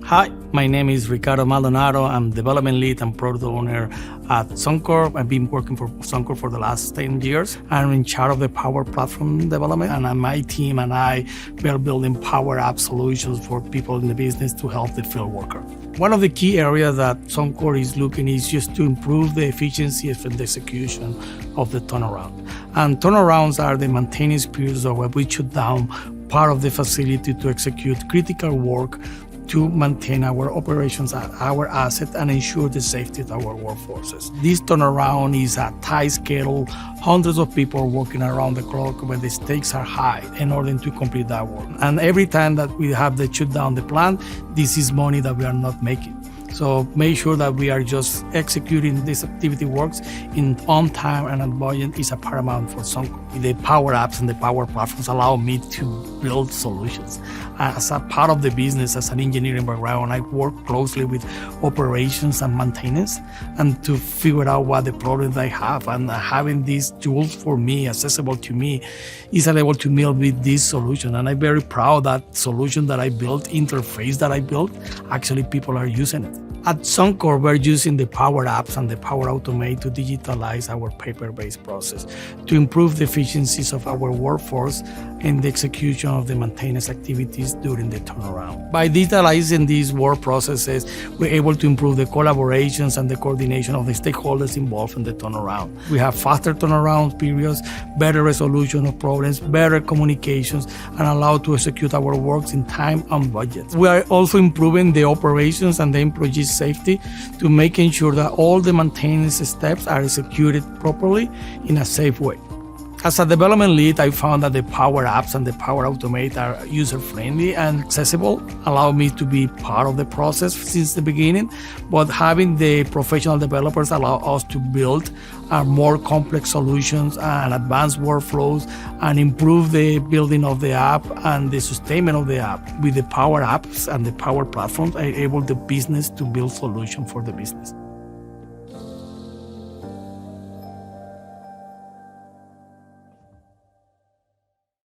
Hi, my name is Ricardo Maldonado. I'm development lead and product owner at Suncor. I've been working for Suncor for the last 10 years. I'm in charge of the Power Platform development, and my team and I are building Power App solutions for people in the business to help the field worker. One of the key areas that Suncor is looking is just to improve the efficiency and the execution of the turnaround. And turnarounds are the maintenance periods where we shut down part of the facility to execute critical work to maintain our operations, our asset, and ensure the safety of our workforces. This turnaround is a tight schedule, hundreds of people working around the clock where the stakes are high in order to complete that work. And every time that we have to shut down the plant, this is money that we are not making. So make sure that we are just executing this activity works on time and on budget is a paramount for Suncor. The Power Apps and the Power Platforms allow me to build solutions. As a part of the business, as an engineering background, I work closely with operations and maintenance and to figure out what the problems I have. And having these tools for me, accessible to me, is able to build with this solution. And I'm very proud that solution that I built, interface that I built, actually people are using it. At Suncor, we're using the Power Apps and the Power Automate to digitalize our paper-based process, to improve the efficiencies of our workforce and the execution of the maintenance activities during the turnaround. By digitalizing these work processes, we're able to improve the collaborations and the coordination of the stakeholders involved in the turnaround. We have faster turnaround periods, better resolution of problems, better communications, and allow to execute our works in time and budget. We are also improving the operations and the employee safety to making sure that all the maintenance steps are executed properly in a safe way. As a development lead, I found that the Power Apps and the Power Automate are user-friendly and accessible, allow me to be part of the process since the beginning, but having the professional developers allow us to build more complex solutions and advanced workflows and improve the building of the app and the sustainment of the app. With the Power Apps and the Power Platforms, I enable the business to build solutions for the business.